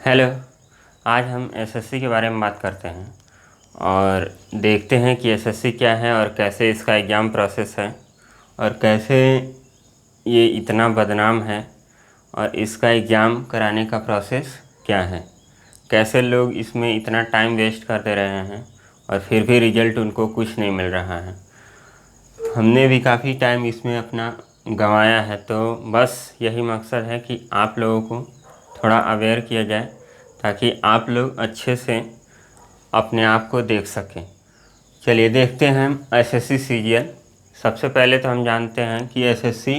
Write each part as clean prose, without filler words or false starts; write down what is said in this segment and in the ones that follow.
Hello. आज हम SSC के बारे में बात करते हैं और देखते हैं कि एसएससी क्या है और कैसे इसका एग्ज़ाम प्रोसेस है और कैसे ये इतना बदनाम है और इसका एग्ज़ाम कराने का प्रोसेस क्या है। कैसे लोग इसमें इतना टाइम वेस्ट करते रहे हैं और फिर भी रिज़ल्ट उनको कुछ नहीं मिल रहा है। हमने भी काफ़ी टाइम इसमें अपना गंवाया है, तो बस यही मकसद है कि आप लोगों को थोड़ा अवेयर किया जाए ताकि आप लोग अच्छे से अपने आप को देख सकें। चलिए देखते हैं हम एसएससी सीजीएल। सबसे पहले तो हम जानते हैं कि एसएससी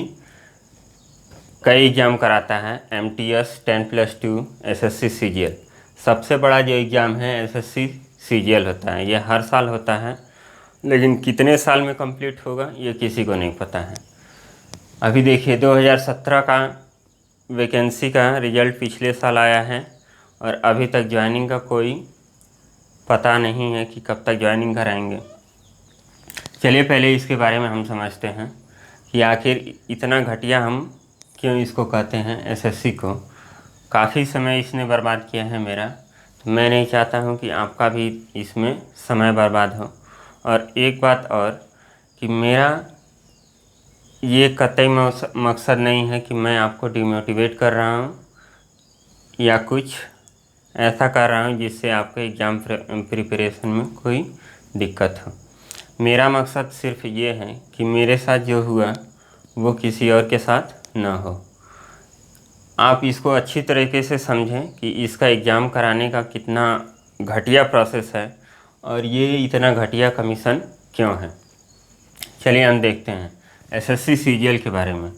कई एग्ज़ाम कराता है। एमटीएस 10+2 एसएससी सीजीएल सबसे बड़ा जो एग्ज़ाम है एसएससी सीजीएल होता है। ये हर साल होता है, लेकिन कितने साल में कंप्लीट होगा ये किसी को नहीं पता है। अभी देखिए 2017 का वैकेंसी का रिज़ल्ट पिछले साल आया है और अभी तक ज्वाइनिंग का कोई पता नहीं है कि कब तक ज्वाइनिंग कराएंगे। चलिए पहले इसके बारे में हम समझते हैं कि आखिर इतना घटिया हम क्यों इसको कहते हैं एसएससी को। काफ़ी समय इसने बर्बाद किया है मेरा, तो मैं नहीं चाहता हूँ कि आपका भी इसमें समय बर्बाद हो। और एक बात और कि मेरा ये कतई मकसद नहीं है कि मैं आपको डिमोटिवेट कर रहा हूँ या कुछ ऐसा कर रहा हूँ जिससे आपके एग्ज़ाम प्रिपरेशन में कोई दिक्कत हो। मेरा मकसद सिर्फ ये है कि मेरे साथ जो हुआ वो किसी और के साथ ना हो। आप इसको अच्छी तरीके से समझें कि इसका एग्ज़ाम कराने का कितना घटिया प्रोसेस है और ये इतना घटिया कमीशन क्यों है। चलिए हम देखते हैं एसएससी सीजीएल के बारे में।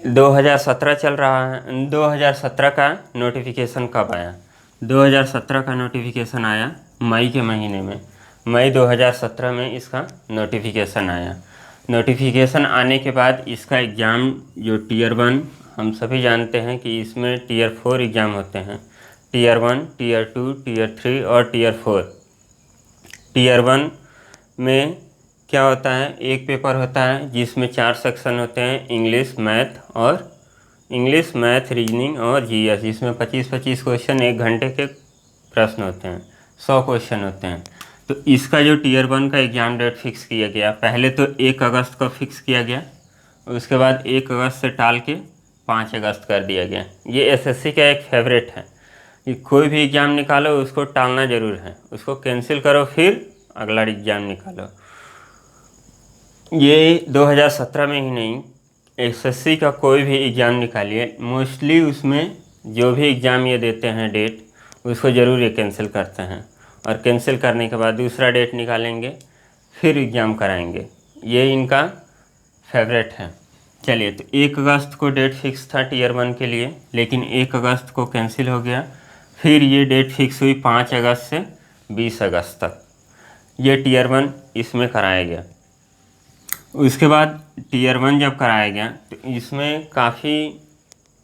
2017 चल रहा है। 2017 का नोटिफिकेशन कब आया? 2017 का नोटिफिकेशन आया मई के महीने में। मई 2017 में इसका नोटिफिकेशन आया। नोटिफिकेशन आने के बाद इसका एग्ज़ाम जो टीयर 1, हम सभी जानते हैं कि इसमें टीयर 4 एग्ज़ाम होते हैं। टीयर 1, टीयर 2, टीयर 3 और टीयर 4। टीयर 1 में क्या होता है, एक पेपर होता है जिसमें 4 सेक्शन होते हैं, इंग्लिश मैथ रीजनिंग और जीएस। इसमें 25-25 क्वेश्चन 1 घंटे के प्रश्न होते हैं, 100 क्वेश्चन होते हैं। तो इसका जो टीयर 1 का एग्ज़ाम डेट फिक्स किया गया, पहले तो 1 अगस्त को फिक्स किया गया, उसके बाद 1 अगस्त से टाल के 5 अगस्त कर दिया गया। ये एसएससी का एक फेवरेट है कि कोई भी एग्ज़ाम निकालो उसको टालना ज़रूर है, उसको कैंसिल करो फिर अगला एग्ज़ाम निकालो। ये 2017 में ही नहीं, एसएससी का कोई भी एग्ज़ाम निकालिए, मोस्टली उसमें जो भी एग्ज़ाम ये देते हैं डेट, उसको ज़रूर ये कैंसिल करते हैं और कैंसिल करने के बाद दूसरा डेट निकालेंगे फिर एग्ज़ाम कराएंगे। ये इनका फेवरेट है। चलिए, तो 1 अगस्त को डेट फिक्स था टीयर 1 के लिए, लेकिन 1 अगस्त को कैंसिल हो गया। फिर ये डेट फिक्स हुई 5 अगस्त से 20 अगस्त तक। ये टीयर 1 इसमें कराया गया। उसके बाद टीयर 1 जब कराया गया तो इसमें काफ़ी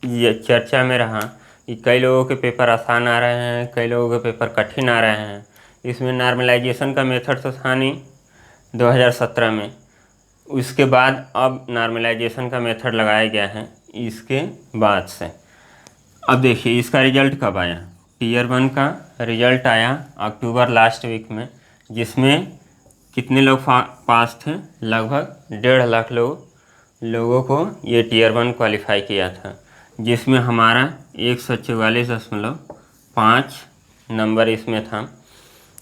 ये चर्चा में रहा कि कई लोगों के पेपर आसान आ रहे हैं, कई लोगों के पेपर कठिन आ रहे हैं। इसमें नॉर्मलाइजेशन का मेथड तो था नहीं 2017 में। उसके बाद अब नॉर्मलाइजेशन का मेथड लगाया गया है इसके बाद से। अब देखिए इसका रिज़ल्ट कब आया। टीयर 1 का रिज़ल्ट आया अक्टूबर लास्ट वीक में, जिसमें कितने लोग पास थे? लगभग 1.5 लाख लोगों को ये टीयर 1 क्वालिफाई किया था, जिसमें हमारा 144.5 नंबर इसमें था।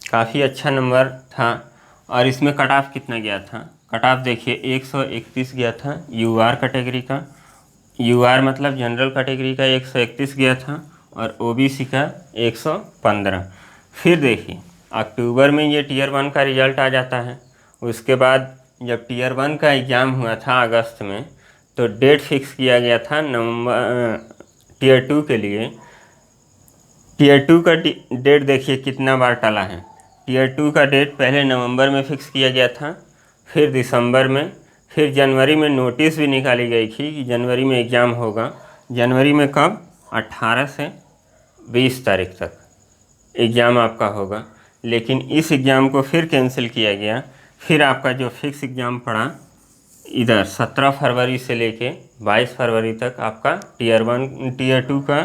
काफ़ी अच्छा नंबर था। और इसमें कट ऑफ कितना गया था? कट ऑफ देखिए 131 गया था यूआर कैटेगरी का। यूआर मतलब जनरल कैटेगरी का 131 गया था और ओबीसी का 115। फिर देखिए अक्टूबर में ये टीयर 1 का रिज़ल्ट आ जाता है। उसके बाद जब टीयर 1 का एग्ज़ाम हुआ था अगस्त में, तो डेट फिक्स किया गया था टीयर 2 के लिए। टीयर 2 का डेट देखिए कितना बार टला है। टीयर 2 का डेट पहले नवंबर में फिक्स किया गया था, फिर दिसंबर में, फिर जनवरी में नोटिस भी निकाली गई थी कि जनवरी में एग्ज़ाम होगा। जनवरी में कब? 18 से 20 तारीख तक एग्ज़ाम आपका होगा। लेकिन इस एग्ज़ाम को फिर कैंसिल किया गया। फिर आपका जो फिक्स एग्ज़ाम पड़ा इधर 17 फरवरी से लेके 22 फरवरी तक आपका टीयर 2 का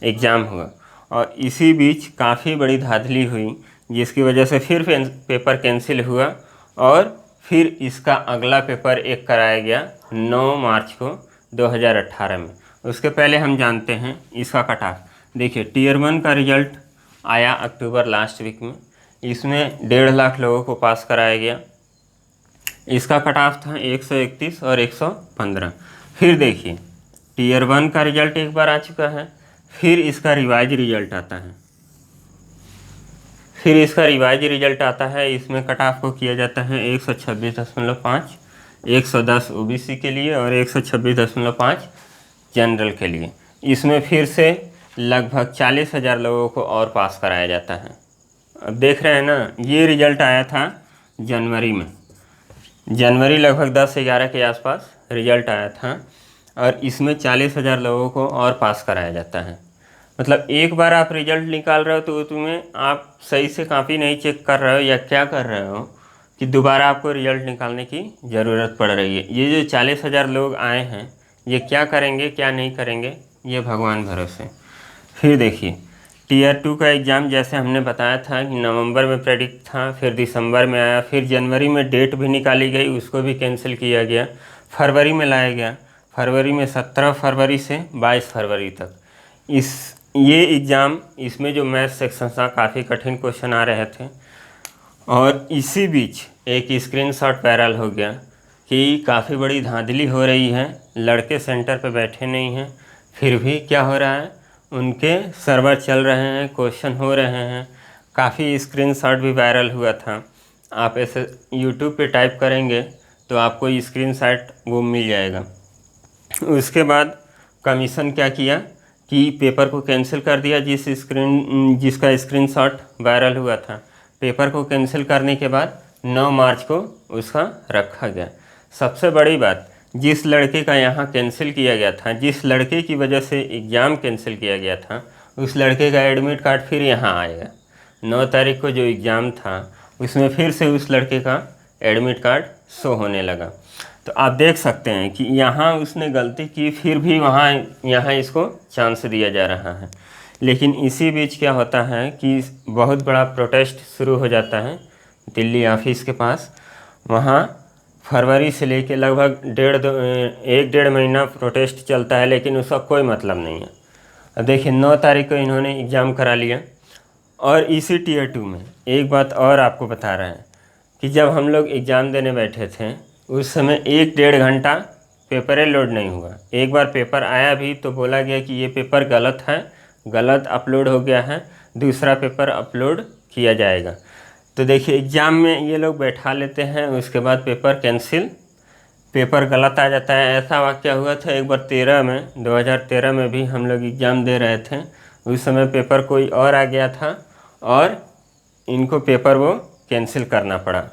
एग्ज़ाम हुआ और इसी बीच काफ़ी बड़ी धांधली हुई, जिसकी वजह से फिर पेपर कैंसिल हुआ और फिर इसका अगला पेपर एक कराया गया 9 मार्च को 2018 में। उसके पहले हम जानते हैं इसका कट ऑफ। देखिए टीयर 1 का रिज़ल्ट आया अक्टूबर लास्ट वीक में, इसमें 1.5 लाख लोगों को पास कराया गया। इसका कट ऑफ था 131 और 115। फिर देखिए टीयर 1 का रिज़ल्ट एक बार आ चुका है, फिर इसका रिवाइज रिज़ल्ट आता है। इसमें कट ऑफ को किया जाता है 126.5, 110 ओबीसी के लिए और 126.5 जनरल के लिए। इसमें फिर से लगभग 40,000 लोगों को और पास कराया जाता है। अब देख रहे हैं ना, ये रिज़ल्ट आया था जनवरी में, जनवरी लगभग 10-11 के आसपास रिज़ल्ट आया था और इसमें 40,000 लोगों को और पास कराया जाता है। मतलब एक बार आप रिज़ल्ट निकाल रहे हो तो तुम्हें आप सही से कॉपी नहीं चेक कर रहे हो या क्या कर रहे हो कि दोबारा आपको रिज़ल्ट निकालने की ज़रूरत पड़ रही है। ये जो 40,000 लोग आए हैं, ये क्या करेंगे क्या नहीं करेंगे, ये भगवान भरोसे। फिर देखिए टीयर 2 का एग्ज़ाम जैसे हमने बताया था कि नवंबर में प्रेडिक्ट था, फिर दिसंबर में आया, फिर जनवरी में डेट भी निकाली गई, उसको भी कैंसिल किया गया, फरवरी में लाया गया, फरवरी में 17 फरवरी से 22 फरवरी तक। ये एग्ज़ाम, इसमें जो मैथ सेक्शन था काफ़ी कठिन क्वेश्चन आ रहे थे और इसी बीच एक स्क्रीनशॉट वायरल हो गया कि काफ़ी बड़ी धांधली हो रही है, लड़के सेंटर पे बैठे नहीं हैं, फिर भी क्या हो रहा है, उनके सर्वर चल रहे हैं, क्वेश्चन हो रहे हैं। काफ़ी स्क्रीनशॉट भी वायरल हुआ था। आप ऐसे यूट्यूब पे टाइप करेंगे तो आपको स्क्रीनशॉट वो मिल जाएगा। उसके बाद कमीशन क्या किया कि पेपर को कैंसिल कर दिया, जिसका स्क्रीनशॉट वायरल हुआ था। पेपर को कैंसिल करने के बाद 9 मार्च को उसका रखा गया। सबसे बड़ी बात, जिस लड़के का यहाँ कैंसिल किया गया था, जिस लड़के की वजह से एग्ज़ाम कैंसिल किया गया था, उस लड़के का एडमिट कार्ड फिर यहाँ आएगा। 9 तारीख को जो एग्ज़ाम था उसमें फिर से उस लड़के का एडमिट कार्ड शो होने लगा। तो आप देख सकते हैं कि यहाँ उसने गलती की, फिर भी यहाँ इसको चांस दिया जा रहा है। लेकिन इसी बीच क्या होता है कि बहुत बड़ा प्रोटेस्ट शुरू हो जाता है दिल्ली ऑफिस के पास। वहाँ फरवरी से लेके लगभग 1.5 महीना प्रोटेस्ट चलता है, लेकिन उसका कोई मतलब नहीं है। अब देखिए 9 तारीख को इन्होंने एग्ज़ाम करा लिया और इसी टीयर 2 में एक बात और आपको बता रहे हैं कि जब हम लोग एग्ज़ाम देने बैठे थे उस समय 1-1.5 घंटा पेपर लोड नहीं हुआ। एक बार पेपर आया भी तो बोला गया कि ये पेपर गलत है, गलत अपलोड हो गया है, दूसरा पेपर अपलोड किया जाएगा। तो देखिए एग्ज़ाम में ये लोग बैठा लेते हैं, उसके बाद पेपर कैंसिल, पेपर गलत आ जाता है। ऐसा वाक़या हुआ था एक बार 2013 में भी हम लोग एग्ज़ाम दे रहे थे, उस समय पेपर कोई और आ गया था और इनको पेपर वो कैंसिल करना पड़ा।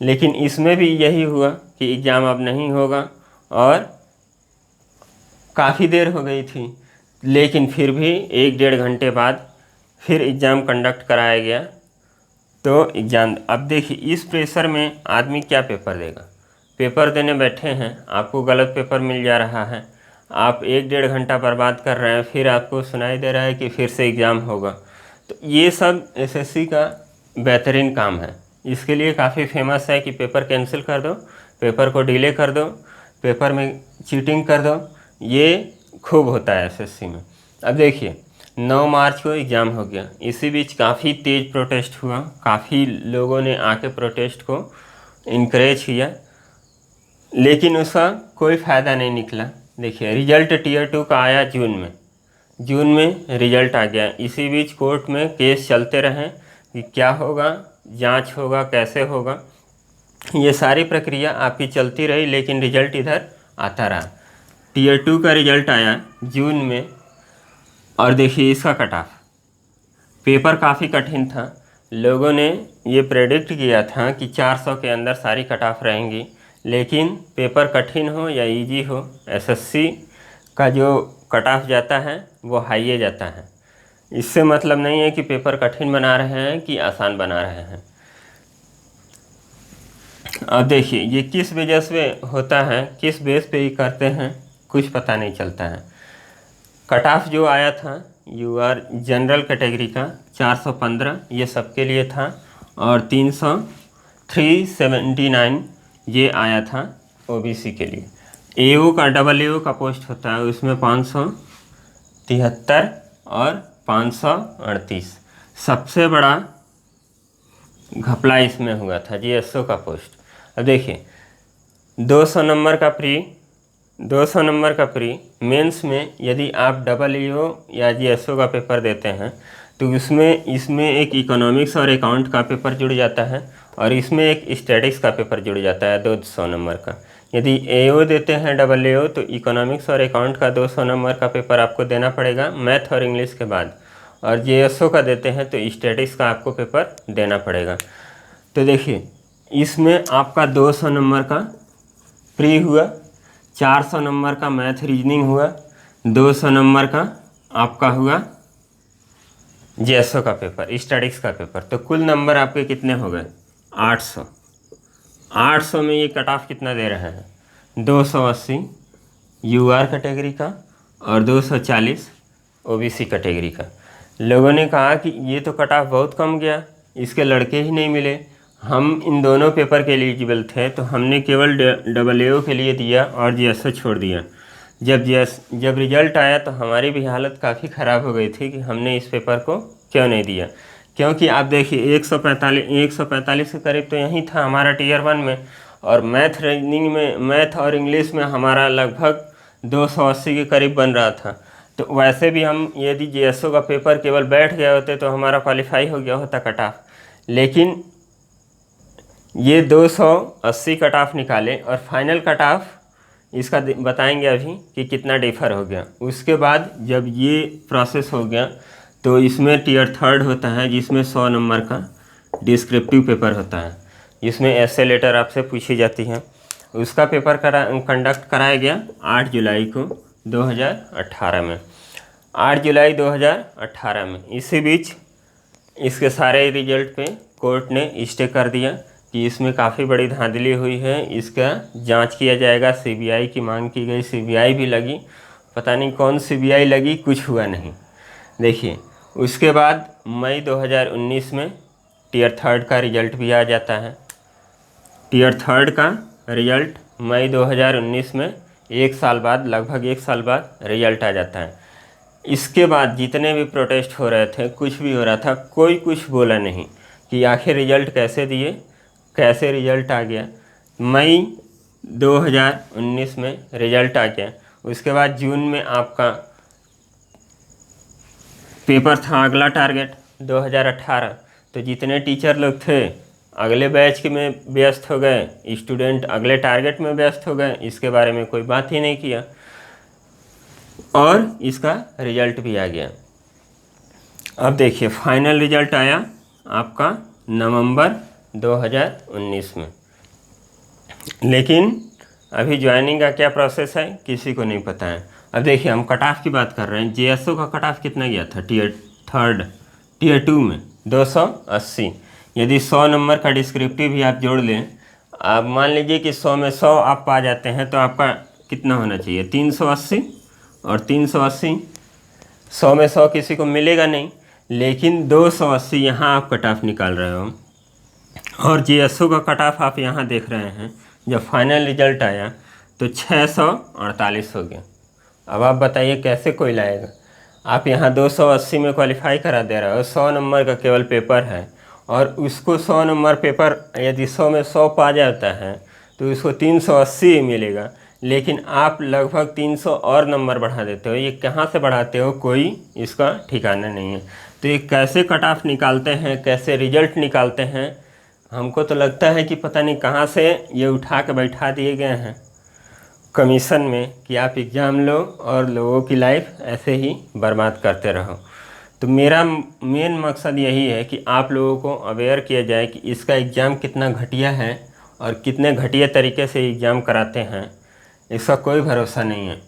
लेकिन इसमें भी यही हुआ कि एग्ज़ाम अब नहीं होगा और काफ़ी देर हो गई थी, लेकिन फिर भी 1-1.5 घंटे बाद फिर एग्ज़ाम कंडक्ट कराया गया। तो एग्ज़ाम, अब देखिए इस प्रेशर में आदमी क्या पेपर देगा। पेपर देने बैठे हैं, आपको गलत पेपर मिल जा रहा है, आप 1-1.5 घंटा बर्बाद कर रहे हैं, फिर आपको सुनाई दे रहा है कि फिर से एग्ज़ाम होगा। तो ये सब एसएससी का बेहतरीन काम है। इसके लिए काफ़ी फेमस है कि पेपर कैंसिल कर दो, पेपर को डिले कर दो, पेपर में चीटिंग कर दो, ये खूब होता है एसएससी में। अब देखिए 9 मार्च को एग्ज़ाम हो गया, इसी बीच काफ़ी तेज़ प्रोटेस्ट हुआ, काफ़ी लोगों ने आके प्रोटेस्ट को इनकरेज किया, लेकिन उसका कोई फ़ायदा नहीं निकला। देखिए रिज़ल्ट टीयर 2 का आया जून में रिज़ल्ट आ गया। इसी बीच कोर्ट में केस चलते रहे कि क्या होगा, जांच होगा, कैसे होगा, ये सारी प्रक्रिया आपकी चलती रही, लेकिन रिज़ल्ट इधर आता रहा। टीयर 2 का रिज़ल्ट आया जून में और देखिए इसका कट ऑफ। पेपर काफ़ी कठिन था, लोगों ने ये प्रेडिक्ट किया था कि 400 के अंदर सारी कट ऑफ रहेंगी, लेकिन पेपर कठिन हो या इजी हो, एसएससी का जो कट ऑफ जाता है वो हाई जाता है। इससे मतलब नहीं है कि पेपर कठिन बना रहे हैं कि आसान बना रहे हैं। अब देखिए ये किस वजह से होता है, किस बेस पे ही करते हैं, कुछ पता नहीं चलता है। कट ऑफ जो आया था UR जनरल कैटेगरी का 415 ये सबके लिए था, और 379 ये आया था OBC के लिए। AO का AO का पोस्ट होता है, उसमें 573 और 538। सबसे बड़ा घपला इसमें हुआ था GSO का पोस्ट। अब देखिए 200 नंबर का प्री मेंस में यदि आप AO या GSO का पेपर देते हैं तो इसमें एक इकोनॉमिक्स और अकाउंट का पेपर जुड़ जाता है, और इसमें एक स्टैटिक्स का पेपर जुड़ जाता है 200 नंबर का। यदि AO देते हैं AO तो इकोनॉमिक्स और अकाउंट का 200 नंबर का पेपर आपको देना पड़ेगा मैथ और इंग्लिश के बाद, और GSO का देते हैं तो स्टैटिक्स का आपको पेपर देना पड़ेगा। तो देखिए इसमें आपका 200 नंबर का प्री हुआ, 400 नंबर का मैथ रीजनिंग हुआ, 200 नंबर का आपका हुआ GSO का पेपर, स्टैटिक्स का पेपर। तो कुल नंबर आपके कितने हो गए? 800। 800 में ये कट ऑफ कितना दे रहे हैं? 280 UR कैटेगरी का और 240 OBC कैटेगरी का। लोगों ने कहा कि ये तो कट ऑफ बहुत कम गया, इसके लड़के ही नहीं मिले। हम इन दोनों पेपर के एलिजिबल थे तो हमने केवल AO के लिए दिया और GSO छोड़ दिया। जब रिज़ल्ट आया तो हमारी भी हालत काफ़ी ख़राब हो गई थी कि हमने इस पेपर को क्यों नहीं दिया, क्योंकि आप देखिए 145 के करीब तो यही था हमारा Tier 1 में, और मैथ रीजनिंग में, मैथ और इंग्लिश में हमारा लगभग 280 के करीब बन रहा था। तो वैसे भी हम यदि GSO का पेपर केवल बैठ गए होते तो हमारा क्वालिफाई हो गया होता कट ऑफ, लेकिन ये 280 कट ऑफ निकाले, और फाइनल कट ऑफ इसका बताएंगे अभी कि कितना डिफ़र हो गया। उसके बाद जब ये प्रोसेस हो गया तो इसमें Tier 3 होता है, जिसमें 100 नंबर का डिस्क्रिप्टिव पेपर होता है, जिसमें ऐसे लेटर आपसे पूछी जाती है। उसका पेपर कंडक्ट कराया गया 8 जुलाई को 2018 में, 8 जुलाई 2018 में। इसी बीच इसके सारे रिजल्ट पे कोर्ट ने स्टे कर दिया कि इसमें काफ़ी बड़ी धांधली हुई है, इसका जांच किया जाएगा। CBI की मांग की गई, CBI भी लगी, पता नहीं कौन CBI लगी, कुछ हुआ नहीं। देखिए उसके बाद मई 2019 में Tier 3 का रिज़ल्ट भी आ जाता है। Tier 3 का रिज़ल्ट मई 2019 में लगभग एक साल बाद रिज़ल्ट आ जाता है। इसके बाद जितने भी प्रोटेस्ट हो रहे थे, कुछ भी हो रहा था, कोई कुछ बोला नहीं कि आखिर रिज़ल्ट कैसे दिए, कैसे रिज़ल्ट आ गया। मई 2019 में रिज़ल्ट आ गया। उसके बाद जून में आपका पेपर था अगला टारगेट 2018। तो जितने टीचर लोग थे अगले बैच के में व्यस्त हो गए, स्टूडेंट अगले टारगेट में व्यस्त हो गए, इसके बारे में कोई बात ही नहीं किया, और इसका रिज़ल्ट भी आ गया। अब देखिए फाइनल रिज़ल्ट आया आपका नवंबर 2019 में, लेकिन अभी ज्वाइनिंग का क्या प्रोसेस है किसी को नहीं पता है। अब देखिए हम कट ऑफ की बात कर रहे हैं। GSO का कट ऑफ कितना गया था Tier 2 में? 280। यदि 100 नंबर का डिस्क्रिप्टिव भी आप जोड़ लें, आप मान लीजिए कि 100 में 100 आप पा जाते हैं तो आपका कितना होना चाहिए? 380, और 380 100 में 100 किसी को मिलेगा नहीं, लेकिन 280 यहाँ आप कट ऑफ निकाल रहे हो, और GSO का कट ऑफ आप यहाँ देख रहे हैं। जब फाइनल रिज़ल्ट आया तो 648 हो गया। अब आप बताइए कैसे कोई लाएगा? आप यहाँ 280 में क्वालिफाई करा दे रहे हो, 100 नंबर का केवल पेपर है, और उसको 100 नंबर पेपर यदि 100 में 100 पा जाता है तो उसको 380 मिलेगा, लेकिन आप लगभग 300 और नंबर बढ़ा देते हो। ये कहाँ से बढ़ाते हो, कोई इसका ठिकाना नहीं है। तो ये कैसे कट ऑफ निकालते हैं, कैसे रिज़ल्ट निकालते हैं, हमको तो लगता है कि पता नहीं कहाँ से ये उठा के बैठा दिए गए हैं कमीशन में कि आप एग्ज़ाम लो और लोगों की लाइफ ऐसे ही बर्बाद करते रहो। तो मेरा मेन मकसद यही है कि आप लोगों को अवेयर किया जाए कि इसका एग्ज़ाम कितना घटिया है और कितने घटिया तरीके से एग्ज़ाम कराते हैं, इसका कोई भरोसा नहीं है।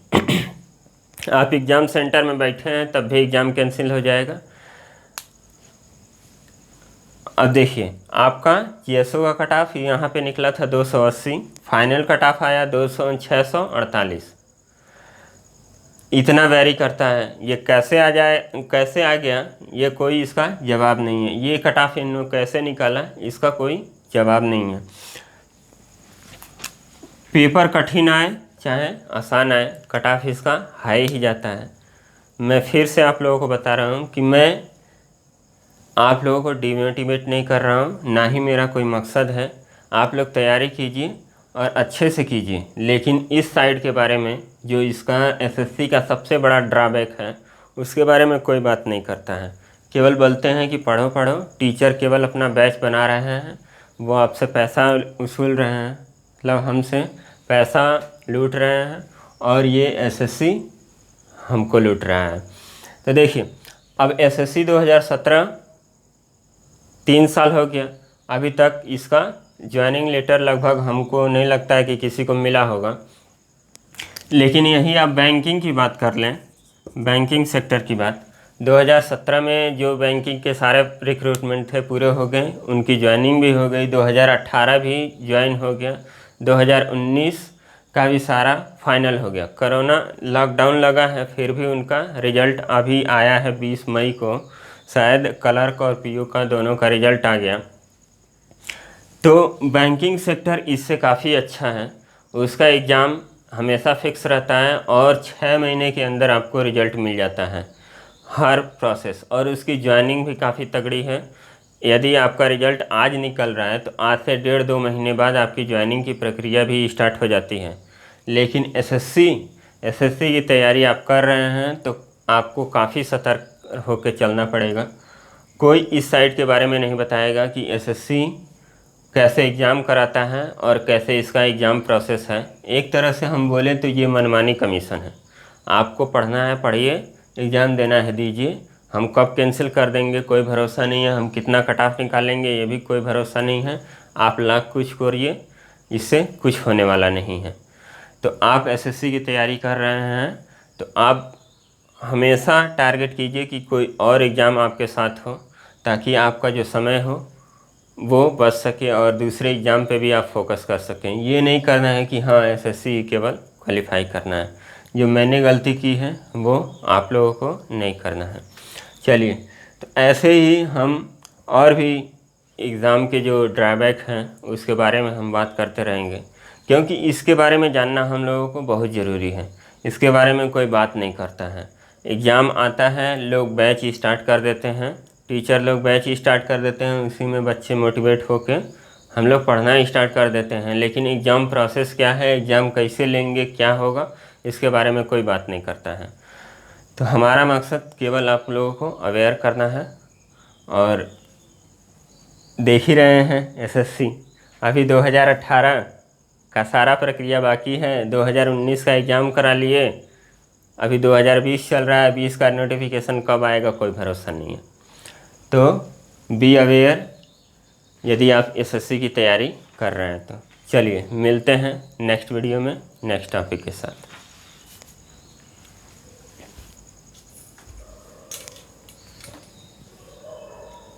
आप एग्ज़ाम सेंटर में बैठे हैं तब भी एग्ज़ाम कैंसिल हो जाएगा। अब देखिए आपका GSO का कट ऑफ यहाँ पे निकला था 280, फाइनल कट ऑफ आया 648। इतना वैरी करता है। ये कैसे आ जाए, कैसे आ गया, ये कोई इसका जवाब नहीं है। ये कट ऑफ इन कैसे निकाला, इसका कोई जवाब नहीं है। पेपर कठिन आए चाहे आसान आए, कट ऑफ इसका हाई ही जाता है। मैं फिर से आप लोगों को बता रहा हूँ कि मैं आप लोगों को डिमोटिवेट नहीं कर रहा हूँ, ना ही मेरा कोई मकसद है। आप लोग तैयारी कीजिए और अच्छे से कीजिए, लेकिन इस साइड के बारे में जो इसका एसएससी का सबसे बड़ा ड्रॉबैक है उसके बारे में कोई बात नहीं करता है। केवल बोलते हैं कि पढ़ो पढ़ो, टीचर केवल अपना बैच बना रहे हैं, वो आपसे पैसा वसूल रहे हैं, मतलब हमसे पैसा लूट रहे हैं और ये एसएससी हमको लूट रहा है। तो देखिए, अब एसएससी 2017 3 साल हो गया, अभी तक इसका ज्वाइनिंग लेटर लगभग हमको नहीं लगता है कि किसी को मिला होगा। लेकिन यही आप बैंकिंग की बात कर लें, बैंकिंग सेक्टर की बात, 2017 में जो बैंकिंग के सारे रिक्रूटमेंट थे पूरे हो गए, उनकी ज्वाइनिंग भी हो गई, 2018 भी ज्वाइन हो गया, 2019 का भी सारा फाइनल हो गया। कोरोना लॉकडाउन लगा है, फिर भी उनका रिजल्ट अभी आया है 20 मई को, शायद क्लर्क और पीओ का दोनों का रिजल्ट आ गया। तो बैंकिंग सेक्टर इससे काफ़ी अच्छा है, उसका एग्ज़ाम हमेशा फिक्स रहता है और 6 महीने के अंदर आपको रिजल्ट मिल जाता है हर प्रोसेस, और उसकी ज्वाइनिंग भी काफ़ी तगड़ी है। यदि आपका रिजल्ट आज निकल रहा है तो आज से 1.5-2 महीने बाद आपकी ज्वाइनिंग की प्रक्रिया भी स्टार्ट हो जाती है। लेकिन एसएससी की तैयारी आप कर रहे हैं तो आपको काफ़ी सतर्क होकर चलना पड़ेगा। कोई इस साइड के बारे में नहीं बताएगा कि एसएससी कैसे एग्ज़ाम कराता है और कैसे इसका एग्ज़ाम प्रोसेस है। एक तरह से हम बोलें तो ये मनमानी कमीशन है। आपको पढ़ना है पढ़िए, एग्ज़ाम देना है दीजिए, हम कब कैंसिल कर देंगे कोई भरोसा नहीं है, हम कितना कट ऑफ निकालेंगे ये भी कोई भरोसा नहीं है। आप लाख कुछ करिए, इससे कुछ होने वाला नहीं है। तो आप एसएससी की तैयारी कर रहे हैं तो आप हमेशा टारगेट कीजिए कि कोई और एग्ज़ाम आपके साथ हो, ताकि आपका जो समय हो वो बच सके और दूसरे एग्ज़ाम पे भी आप फोकस कर सकें। ये नहीं करना है कि हाँ एसएससी केवल क्वालिफाई करना है। जो मैंने गलती की है वो आप लोगों को नहीं करना है। चलिए, तो ऐसे ही हम और भी एग्ज़ाम के जो ड्रॉबैक हैं उसके बारे में हम बात करते रहेंगे, क्योंकि इसके बारे में जानना हम लोगों को बहुत ज़रूरी है। इसके बारे में कोई बात नहीं करता है। एग्ज़ाम आता है, लोग बैच स्टार्ट कर देते हैं, टीचर लोग बैच स्टार्ट कर देते हैं, उसी में बच्चे मोटिवेट होके हम लोग पढ़ना स्टार्ट कर देते हैं। लेकिन एग्ज़ाम प्रोसेस क्या है, एग्ज़ाम कैसे लेंगे, क्या होगा, इसके बारे में कोई बात नहीं करता है। तो हमारा मकसद केवल आप लोगों को अवेयर करना है। और देख ही रहे हैं एसएससी अभी 2018 का सारा प्रक्रिया बाकी है, 2019 का एग्ज़ाम करा लिए, अभी 2020 चल रहा है, 20 का नोटिफिकेशन कब आएगा कोई भरोसा नहीं है। तो बी अवेयर यदि आप एसएससी की तैयारी कर रहे हैं तो। चलिए मिलते हैं नेक्स्ट वीडियो में नेक्स्ट टॉपिक के साथ।